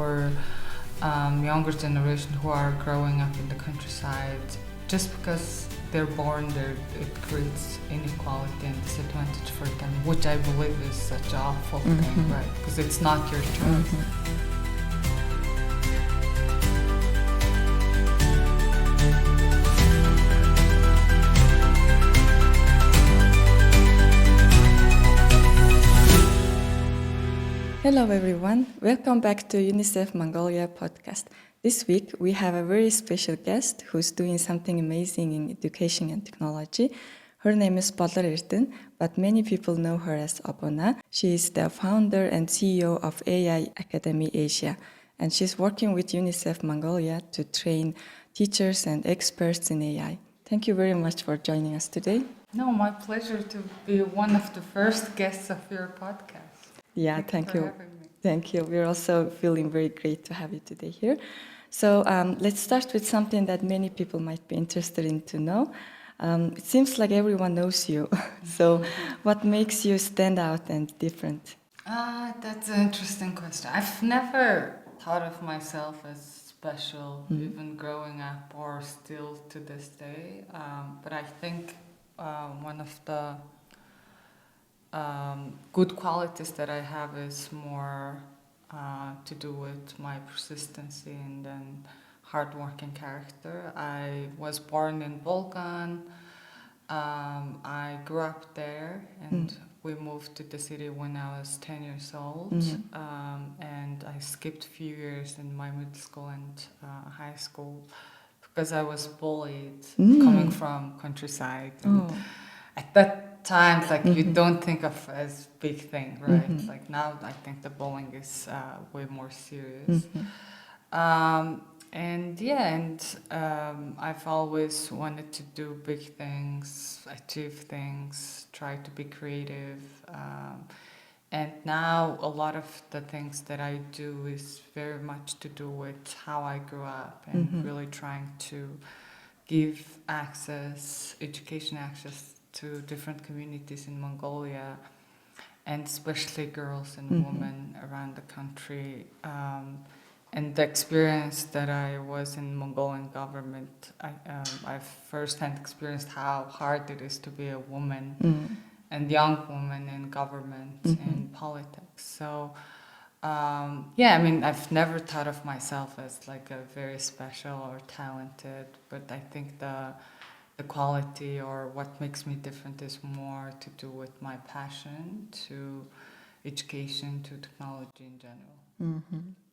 for younger generation who are growing up in the countryside. Just because they're born there, it creates inequality and disadvantage for them, which I believe is such an awful thing, right? Because it's not your choice. Hello everyone, welcome back to UNICEF Mongolia podcast. This week we have a very special guest who's doing something amazing in education and technology. Her name is Bolour-Эрдэнэ, but many people know her as Abona. She is the founder and CEO of AI Academy Asia, and she's working with UNICEF Mongolia to train teachers and experts in AI. Thank you very much for joining us today. No, my pleasure to be one of the first guests of your podcast. Yeah, thank you. Thank you. We're also feeling very great to have you today here. So let's start with something that many people might be interested in to know. It seems like everyone knows you. So what makes you stand out and different? That's an interesting question. I've never thought of myself as special, even growing up or still to this day. But I think one of the good qualities that I have is more to do with my persistency and then hardworking character. I was born in Balkan. I grew up there and we moved to the city when I was 10 years old. And I skipped a few years in my middle school and high school because I was bullied coming from countryside. And at that time, like you don't think of as big thing, right? Like now, I think the bullying is way more serious. I've always wanted to do big things, achieve things, try to be creative. And now a lot of the things that I do is very much to do with how I grew up and really trying to give access, education access to different communities in Mongolia, and especially girls and women around the country. And the experience that I was in Mongolian government, I've firsthand experienced how hard it is to be a woman and young woman in government and politics. So, I've never thought of myself as like a very special or talented, but I think the quality or what makes me different is more to do with my passion to education, to technology in general.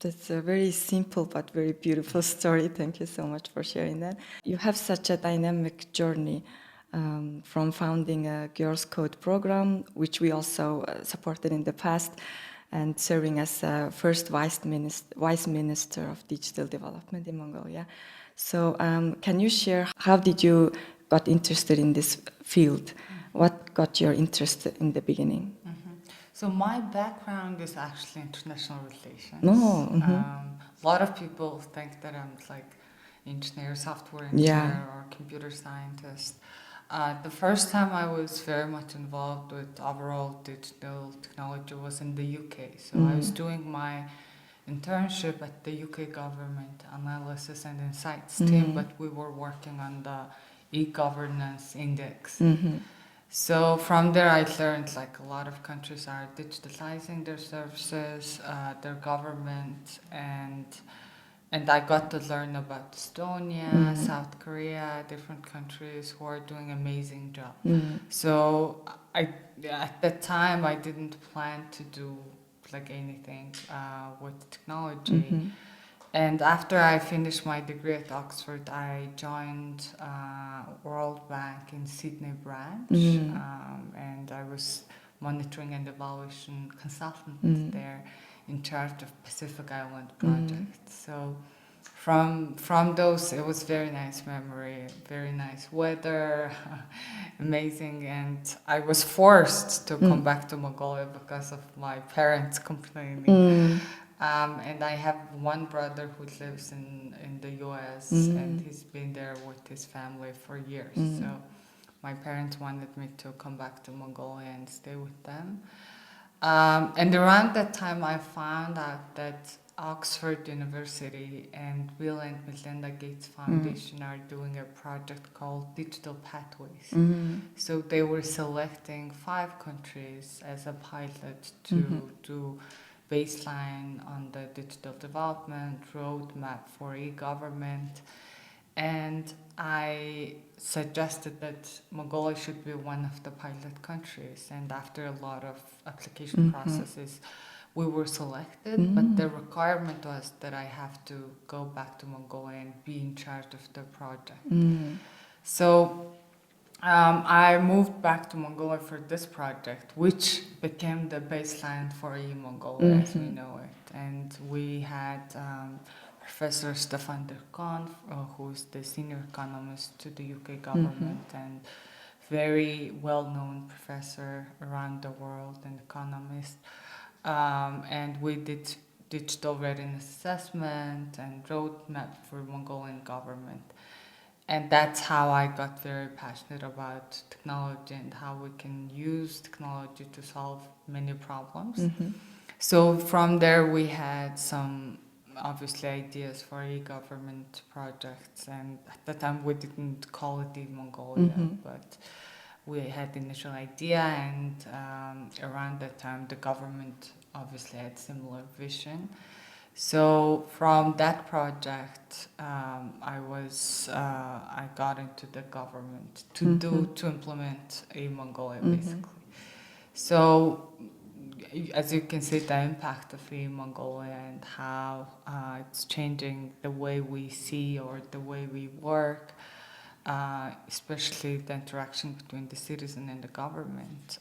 That's a very simple but very beautiful story. Thank you so much for sharing that. You have such a dynamic journey from founding a Girls Code program, which we also supported in the past, and serving as first vice minister of digital development in Mongolia. So can you share how did you got interested in this field? What got your interest in the beginning? So my background is actually international relations. A lot of people think that I'm like engineer, software engineer, or computer scientist. The first time I was very much involved with overall digital technology was in the UK. So I was doing my internship at the UK government analysis and insights team, but we were working on the e-governance index. So from there I learned like a lot of countries are digitalizing their services, their government, and I got to learn about Estonia, South Korea, different countries who are doing amazing job. So at that time I didn't plan to do like anything with technology. And after I finished my degree at Oxford, I joined World Bank in Sydney branch, and I was monitoring and evaluation consultant there in charge of Pacific Island project. So from those, it was very nice memory, very nice weather, amazing, and I was forced to come back to Mongolia because of my parents complaining. And I have one brother who lives in the US, and he's been there with his family for years. So my parents wanted me to come back to Mongolia and stay with them. And around that time, I found out that Oxford University and Bill and Melinda Gates Foundation are doing a project called Digital Pathways. So they were selecting 5 countries as a pilot to do baseline on the digital development roadmap for e-government. And I suggested that Mongolia should be one of the pilot countries. And after a lot of application processes, we were selected, but the requirement was that I have to go back to Mongolia and be in charge of the project. So I moved back to Mongolia for this project, which became the baseline for e-Mongolia as we know it. And we had Professor Stefan Durkan, who's the senior economist to the UK government and very well-known professor around the world and economist. And we did digital readiness assessment and roadmap for Mongolian government. And that's how I got very passionate about technology and how we can use technology to solve many problems. So from there we had some obviously ideas for e-government projects, and at the time we didn't call it e-Mongolia, but we had the initial idea, and around that time the government obviously had similar vision. So from that project, I got into the government to implement e-Mongolia basically. So as you can see, the impact of e-Mongolia and how it's changing the way we see or the way we work, especially the interaction between the citizen and the government.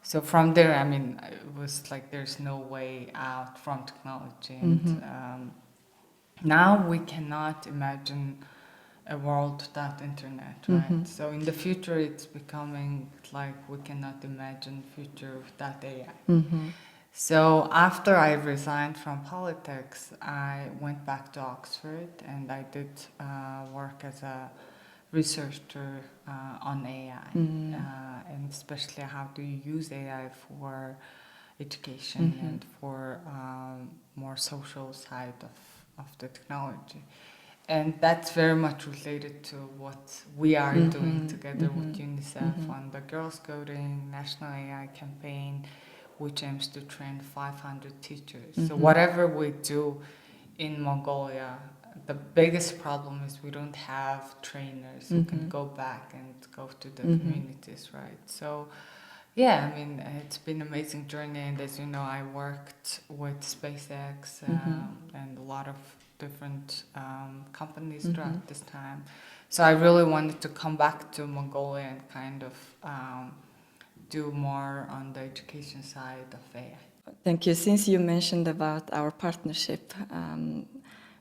So from there, I mean, it was like there's no way out from technology. And now we cannot imagine a world without internet, right? So in the future, it's becoming like we cannot imagine future without AI. So after I resigned from politics, I went back to Oxford and I did work as a researcher on AI, and especially how do you use AI for education and for more social side of the technology. And that's very much related to what we are doing together with UNICEF on the Girls Coding National AI campaign, which aims to train 500 teachers. So whatever we do in Mongolia, the biggest problem is we don't have trainers who can go back and go to the communities, right? So, yeah, I mean, it's been an amazing journey. And as you know, I worked with SpaceX and a lot of different companies throughout this time. So I really wanted to come back to Mongolia and kind of do more on the education side of AI. Thank you. Since you mentioned about our partnership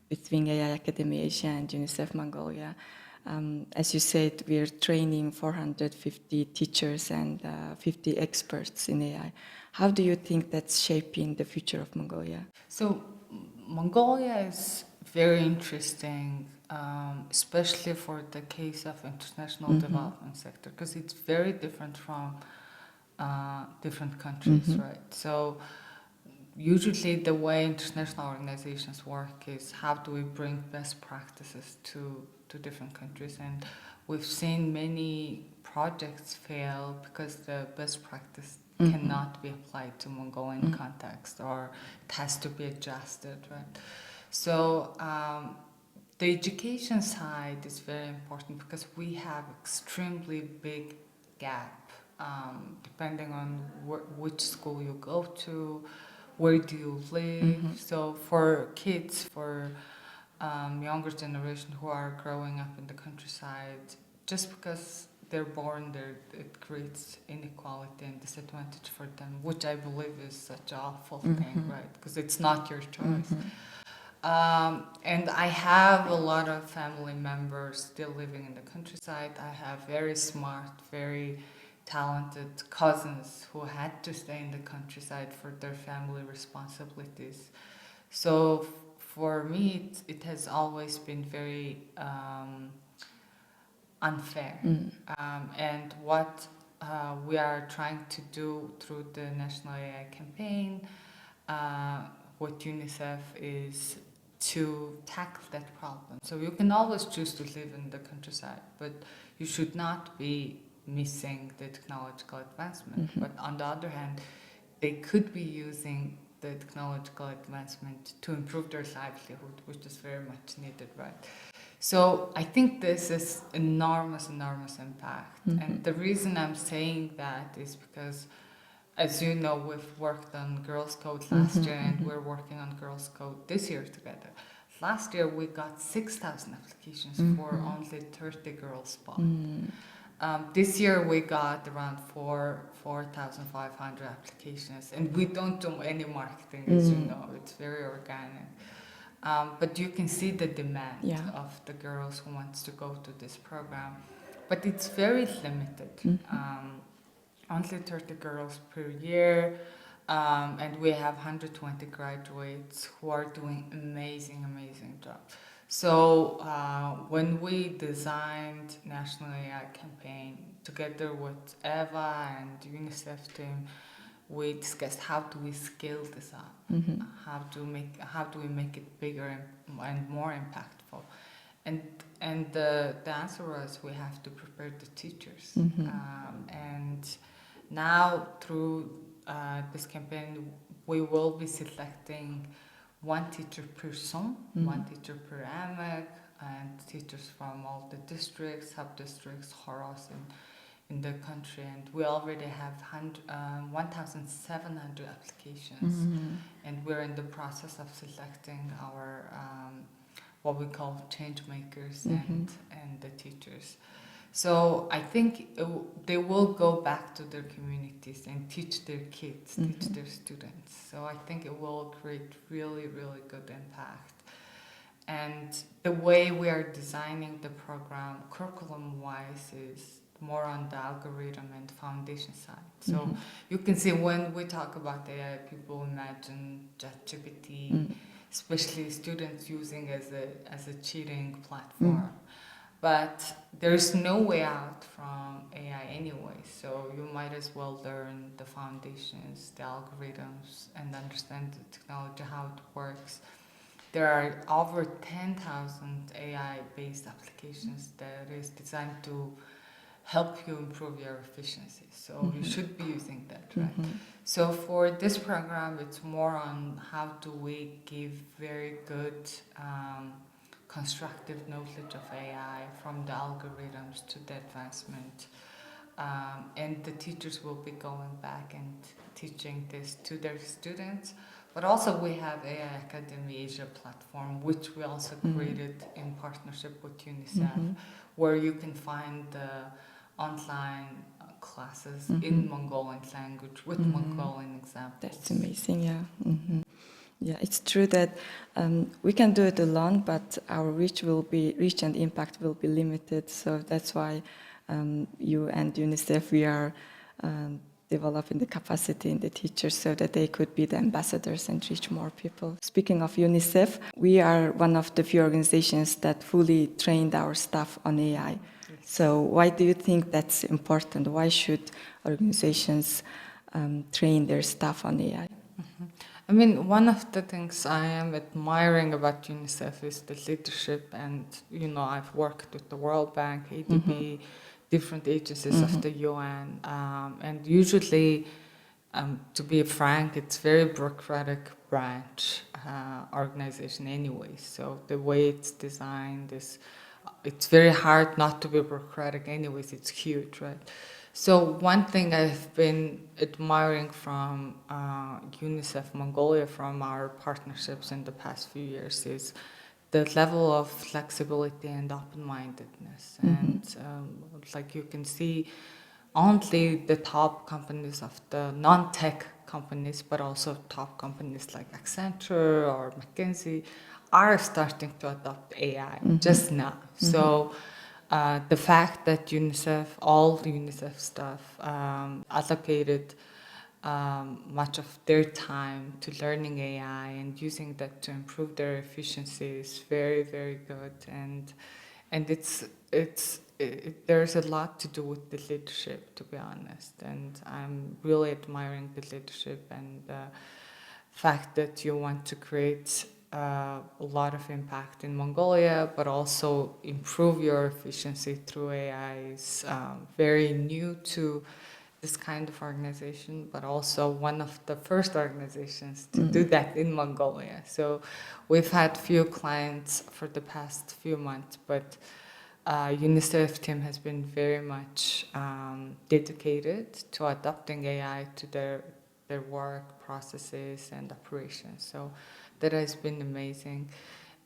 between AI Academy Asia and UNICEF Mongolia, as you said, we're training 450 teachers and 50 experts in AI. How do you think that's shaping the future of Mongolia? So Mongolia is very interesting, especially for the case of international development sector, because it's very different from different countries, right? So usually the way international organizations work is how do we bring best practices to different countries, and we've seen many projects fail because the best practice cannot be applied to Mongolian context, or it has to be adjusted, right? So the education side is very important because we have extremely big gap depending on which school you go to, where do you live. So for kids, for younger generation who are growing up in the countryside, just because they're born there, it creates inequality and disadvantage for them, which I believe is such an awful thing, right? Because it's not your choice. And I have a lot of family members still living in the countryside. I have very smart, very talented cousins who had to stay in the countryside for their family responsibilities. So for me, it has always been very unfair. And what we are trying to do through the National AI campaign, what UNICEF is to tackle that problem. So you can always choose to live in the countryside, but you should not be missing the technological advancement. But on the other hand, they could be using the technological advancement to improve their livelihood, which is very much needed, right? So I think this is enormous impact. And the reason I'm saying that is because, as you know, we've worked on Girls' Code last year, and we're working on Girls' Code this year together. Last year, we got 6,000 applications for only 30 girls' spot. This year, we got around 4,500 applications, and we don't do any marketing, as you know. It's very organic. But you can see the demand of the girls who wants to go to this program. But it's very limited. Only 30 girls per year, and we have 120 graduates who are doing amazing job. So when we designed National AI Campaign together with Eva and UNICEF team, we discussed how do we scale this up, how do we make it bigger and more impactful, and the answer was we have to prepare the teachers, and now through this campaign we will be selecting one teacher per zone, one teacher per AMAC, and teachers from all the districts, sub-districts, horos in the country. And we already have 1,700 applications, and we're in the process of selecting our what we call change makers and the teachers. So I think they will go back to their communities and teach their kids, teach their students. So I think it will create really good impact. And the way we are designing the program, curriculum-wise, is more on the algorithm and foundation side. So you can see when we talk about AI, people imagine ChatGPT, especially students using as a cheating platform. But there's no way out from AI anyway, so you might as well learn the foundations, the algorithms, and understand the technology, how it works. There are over 10,000 AI-based applications that is designed to help you improve your efficiency. So you should be using that, right? So for this program, it's more on how do we give very good constructive knowledge of AI, from the algorithms to the advancement. And the teachers will be going back and teaching this to their students. But also we have AI Academy Asia platform, which we also created in partnership with UNICEF, where you can find the online classes in Mongolian language with Mongolian examples. That's amazing, yeah. Yeah, it's true that we can do it alone, but our reach and impact will be limited. So that's why you and UNICEF, we are developing the capacity in the teachers so that they could be the ambassadors and reach more people. Speaking of UNICEF, we are one of the few organizations that fully trained our staff on AI. So why do you think that's important? Why should organizations train their staff on AI? I mean, one of the things I am admiring about UNICEF is the leadership, and I've worked with the World Bank, ADB, different agencies of the UN, and usually, to be frank, it's very bureaucratic branch organization anyway. So the way it's designed is, it's very hard not to be bureaucratic anyways. It's huge, right? So one thing I've been admiring from UNICEF Mongolia, from our partnerships in the past few years, is the level of flexibility and open-mindedness. And like you can see, only the top companies of the non-tech companies, but also top companies like Accenture or McKinsey, are starting to adopt AI just now. So the fact that UNICEF, all the UNICEF staff, allocated much of their time to learning AI and using that to improve their efficiency is very good. And there's a lot to do with the leadership, to be honest. And I'm really admiring the leadership and fact that you want to create a lot of impact in Mongolia, but also improve your efficiency through AI is very new to this kind of organization, but also one of the first organizations to do that in Mongolia. So we've had few clients for the past few months, but UNICEF team has been very much dedicated to adopting AI to their work processes and operations. So that has been amazing.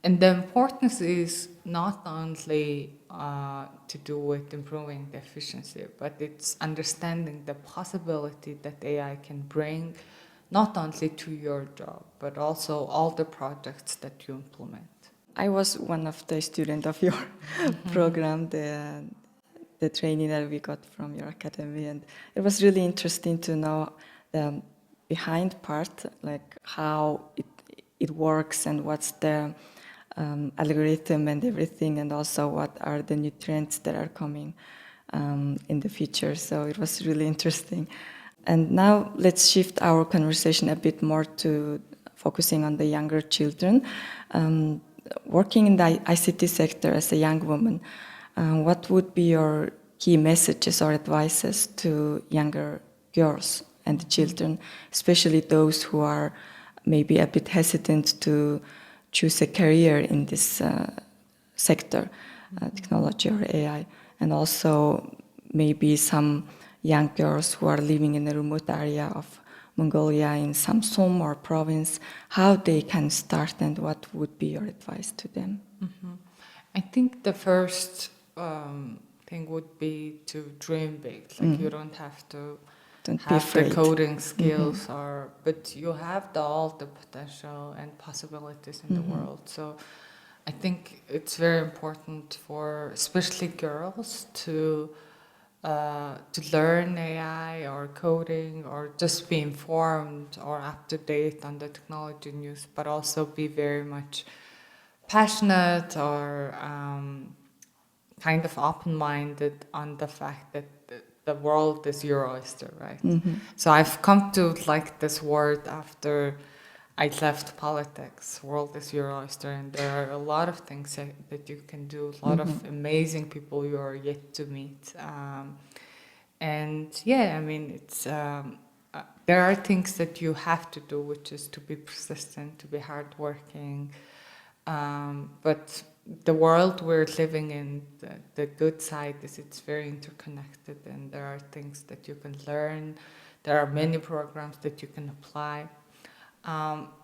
And the importance is not only to do with improving the efficiency, but it's understanding the possibility that AI can bring not only to your job, but also all the projects that you implement. I was one of the students of your program, the training that we got from your academy, and it was really interesting to know the behind part, like how it works and what's the algorithm and everything, and also what are the new trends that are coming in the future. So it was really interesting. And now let's shift our conversation a bit more to focusing on the younger children. Working in the ICT sector as a young woman, what would be your key messages or advices to younger girls and children, especially those who are maybe a bit hesitant to choose a career in this sector, technology or AI, and also maybe some young girls who are living in a remote area of Mongolia in Samsun or province, how they can start and what would be your advice to them? I think the first thing would be to dream big. Like you don't have to have the coding skills, but you have all the potential and possibilities in the world. So I think it's very important for especially girls to learn AI or coding or just be informed or up to date on the technology news, but also be very much passionate or kind of open-minded on the fact that the world is your oyster, right? So I've come to like this word after I left politics. World is your oyster, and there are a lot of things that you can do, a lot of amazing people you are yet to meet. And yeah, I mean, it's there are things that you have to do, which is to be persistent, to be hardworking. But the world we're living in, the good side is it's very interconnected, and there are things that you can learn. There are many programs that you can apply.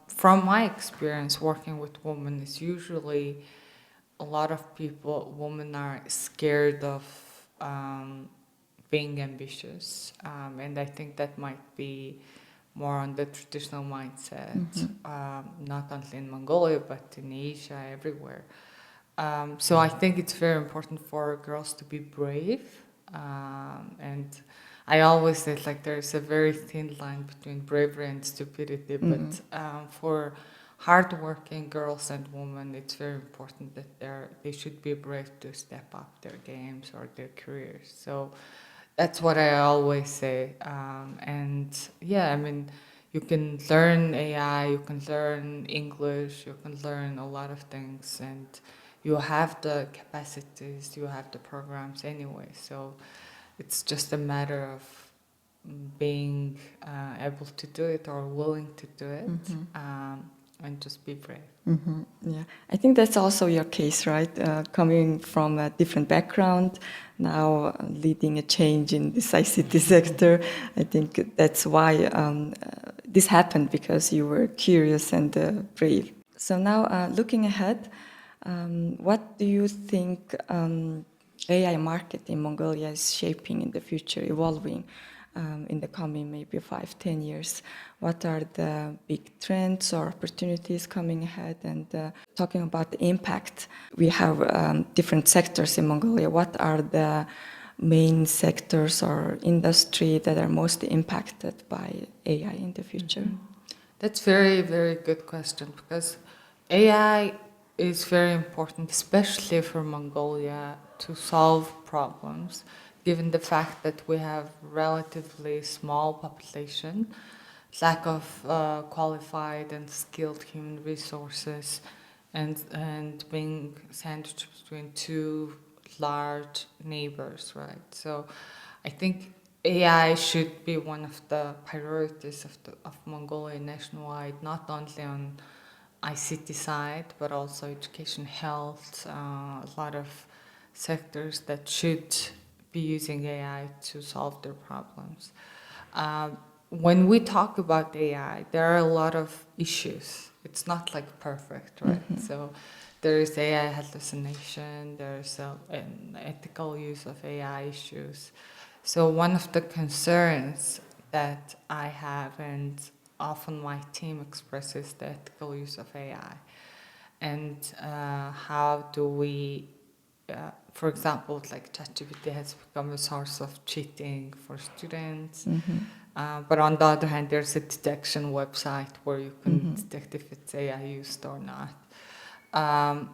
From my experience working with women, is usually a lot of women are scared of being ambitious, and I think that might be more on the traditional mindset, not only in Mongolia, but in Asia, everywhere. So I think it's very important for girls to be brave, and I always say like there's a very thin line between bravery and stupidity, but for hardworking girls and women, it's very important that they should be brave to step up their games or their careers. So that's what I always say. And yeah, I mean, you can learn AI, you can learn English, you can learn a lot of things, and you have the capacities, you have the programs anyway. So it's just a matter of being able to do it or willing to do it, and just be brave. Yeah, I think that's also your case, right? Coming from a different background, now leading a change in this ICT sector. I think that's why this happened, because you were curious and brave. So now, looking ahead, what do you think AI market in Mongolia is shaping in the future, evolving in the coming maybe 5-10 years? What are the big trends or opportunities coming ahead? And talking about the impact, we have different sectors in Mongolia. What are the main sectors or industry that are most impacted by AI in the future? That's very, very good question, because AI is very important, especially for Mongolia, to solve problems, given the fact that we have relatively small population. lack of qualified and skilled human resources, and being sandwiched between two large neighbors, right? So I think AI should be one of the priorities of Mongolia nationwide, not only on ICT side, but also education, health, a lot of sectors that should be using AI to solve their problems. When we talk about AI, there are a lot of issues. It's not like perfect, right? So there is AI hallucination, there's an ethical use of AI issues. So one of the concerns that I have, and often my team expresses, the ethical use of AI. And how do we, for example, like ChatGPT has become a source of cheating for students. But on the other hand, there's a detection website where you can detect if it's AI used or not.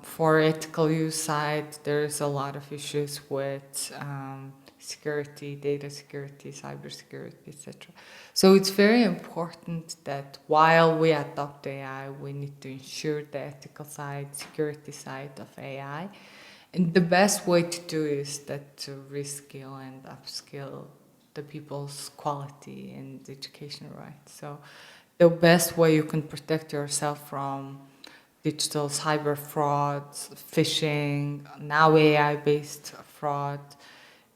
For ethical use side, there's a lot of issues with security, data security, cybersecurity, etc. So it's very important that while we adopt AI, we need to ensure the ethical side, security side of AI. And the best way to do is that to reskill and upskill the people's quality and education, right? So the best way you can protect yourself from digital cyber frauds, phishing, now AI-based fraud,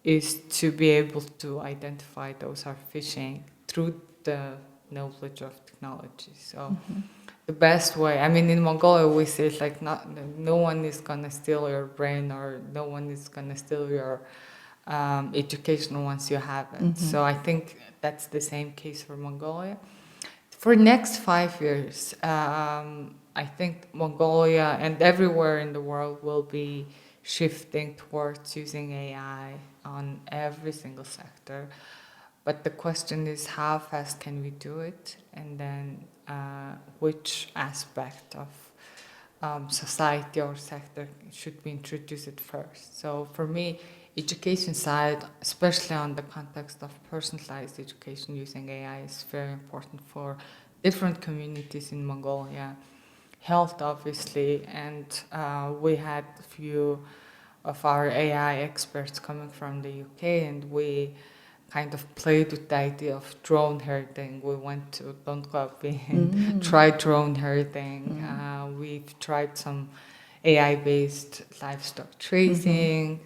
is to be able to identify those are phishing through the knowledge of technology. So the best way, I mean, in Mongolia we say it's like no one is gonna steal your brain, or no one is gonna steal your education once you have it. So I think that's the same case for Mongolia. For next 5 years, I think Mongolia and everywhere in the world will be shifting towards using AI on every single sector. But the question is, how fast can we do it? And then which aspect of society or sector should we introduce it first? So for me, education side, especially on the context of personalized education using AI, is very important for different communities in Mongolia. Health, obviously, and we had a few of our AI experts coming from the UK, and we kind of played with the idea of drone herding. We went to Donkwapi and tried drone herding. We've tried some AI-based livestock tracing.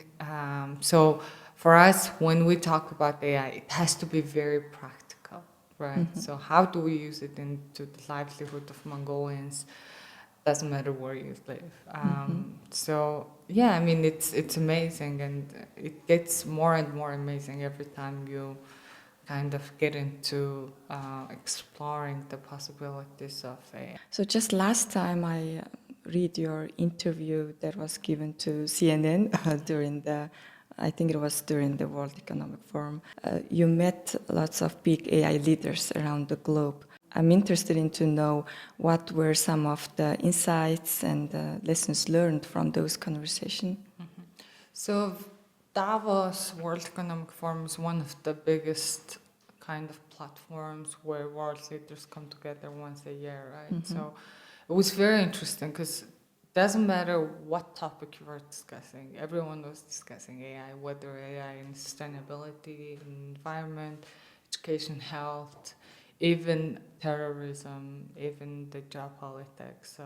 So for us, when we talk about AI, it has to be very practical, right? So how do we use it into the livelihood of Mongolians? Doesn't matter where you live. So yeah, I mean, it's amazing, and it gets more and more amazing every time you kind of get into exploring the possibilities of AI. So just last time I read your interview that was given to CNN during I think it was during the World Economic Forum. You met lots of big AI leaders around the globe. I'm interested in to know what were some of the insights and lessons learned from those conversations. So Davos World Economic Forum is one of the biggest kind of platforms where world leaders come together once a year, right? So it was very interesting because it doesn't matter what topic you were discussing. Everyone was discussing AI, whether AI in sustainability, environment, education, health, even terrorism, even the geopolitics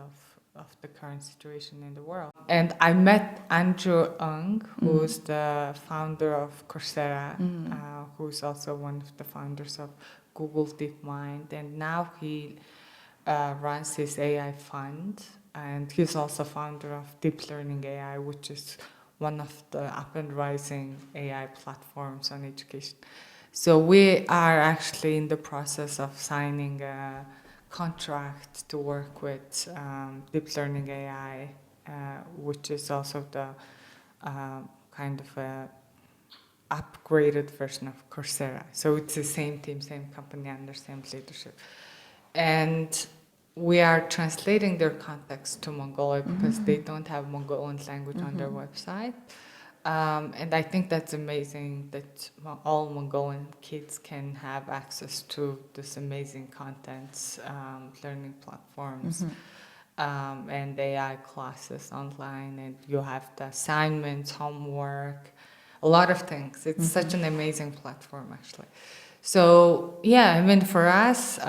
of the current situation in the world. And I met Andrew Ng, who's the founder of Coursera, who's also one of the founders of Google DeepMind, and now he runs his AI fund, and he's also founder of Deep Learning AI, which is one of the up and rising AI platforms on education. So we are actually in the process of signing a contract to work with Deep Learning AI, which is also the kind of a upgraded version of Coursera. So it's the same team, same company, under same leadership. And we are translating their context to Mongolia because they don't have Mongolian language on their website. And I think that's amazing that all Mongolian kids can have access to this amazing contents, learning platforms, and AI classes online, and you have the assignments, homework, a lot of things. It's such an amazing platform, actually. So, yeah, I mean, for us,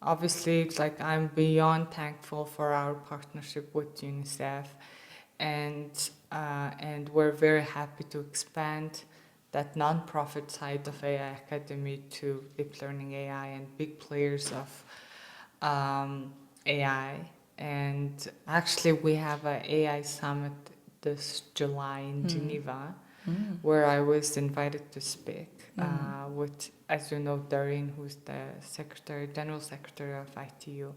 obviously, it's like I'm beyond thankful for our partnership with UNICEF, and we're very happy to expand that non-profit side of AI Academy to deep learning AI and big players of AI. And actually, we have an AI summit this July in Geneva, where I was invited to speak with, as you know, Darine, who's the General Secretary of ITU.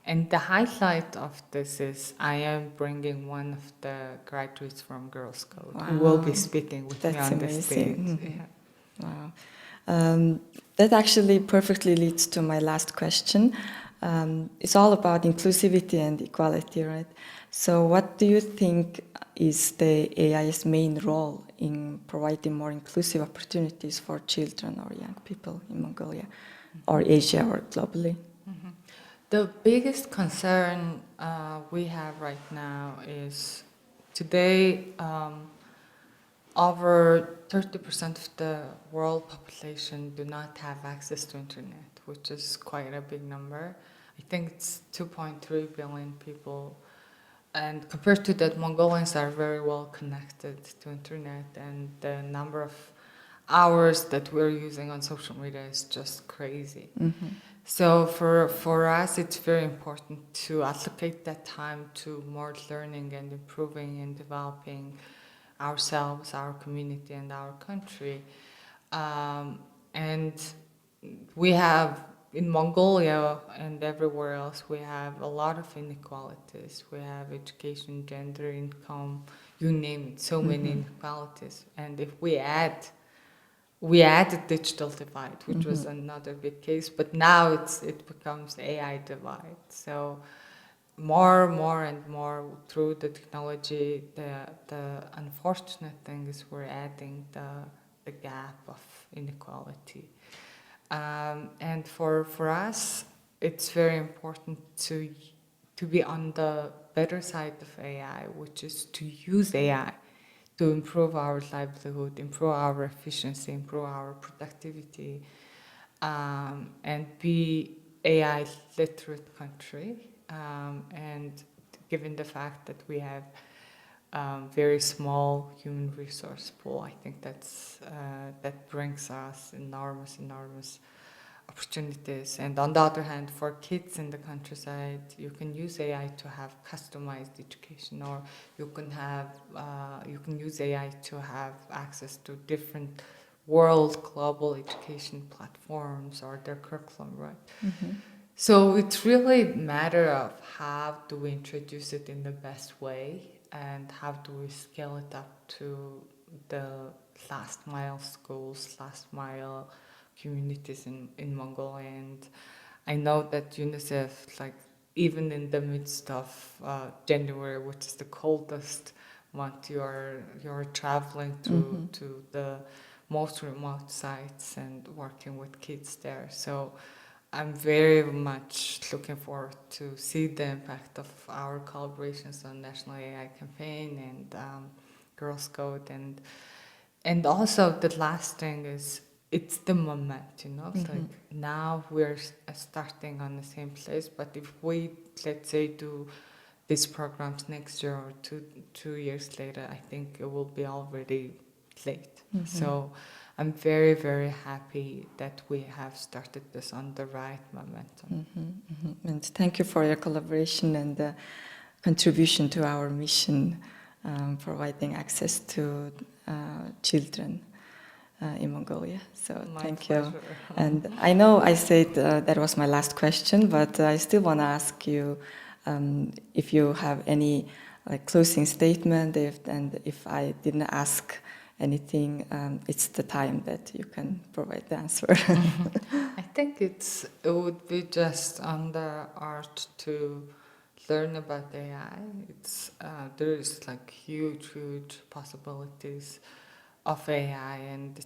And the highlight of this is I am bringing one of the graduates from Girls Code who will be speaking with me on the stage. Wow. That actually perfectly leads to my last question. It's all about inclusivity and equality, right? So what do you think is the AI's main role in providing more inclusive opportunities for children or young people in Mongolia or Asia or globally? The biggest concern we have right now is today over 30% of the world population do not have access to internet, which is quite a big number. I think it's 2.3 billion people. And compared to that, Mongolians are very well connected to internet, and the number of hours that we're using on social media is just crazy. So for us, it's very important to allocate that time to more learning and improving and developing ourselves, our community, and our country. And we have, in Mongolia and everywhere else, we have a lot of inequalities. We have education, gender, income, you name it, so many inequalities. And if we added digital divide, which was another big case, but now it becomes AI divide. So more and more through the technology, the unfortunate thing is we're adding the gap of inequality. And for us, it's very important to be on the better side of AI, which is to use AI to improve our livelihood, improve our efficiency, improve our productivity, and be AI literate country. And given the fact that we have very small human resource pool, I think that brings us enormous opportunities. And on the other hand, for kids in the countryside, you can use AI to have customized education, or you can use AI to have access to different global education platforms or their curriculum, right? So it's really a matter of how do we introduce it in the best way, and how do we scale it up to the last mile schools, last mile communities in Mongolia. And I know that UNICEF, like even in the midst of January, which is the coldest month, you're traveling to the most remote sites and working with kids there. So I'm very much looking forward to see the impact of our collaborations on National AI Campaign and Girls Code, and also the last thing is it's the moment, It's like now we're starting on the same place, but if we, let's say, do these programs next year or two years later, I think it will be already late. So I'm very, very happy that we have started this on the right momentum. And thank you for your collaboration and contribution to our mission, providing access to children in Mongolia. So thank pleasure. you. And I know I said that was my last question, but I still want to ask you if you have any closing statement, if I didn't ask anything, it's the time that you can provide the answer. I think it would be just on the art to learn about AI. It's there's like huge possibilities of AI, and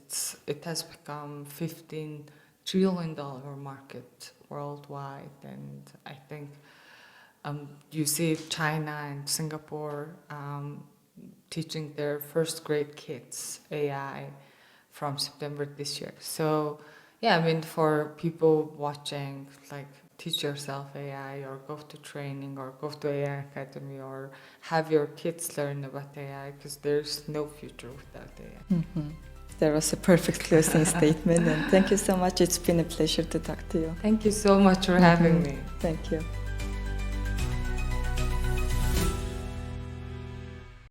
it has become $15 trillion market worldwide, and I think you see China and Singapore teaching their first grade kids AI from September this year. So yeah, I mean, for people watching, like, teach yourself AI, or go to training, or go to AI Academy, or have your kids learn about AI, because there's no future without AI. Mm-hmm. That was a perfect closing statement, and thank you so much. It's been a pleasure to talk to you. Thank you so much for having me. Thank you.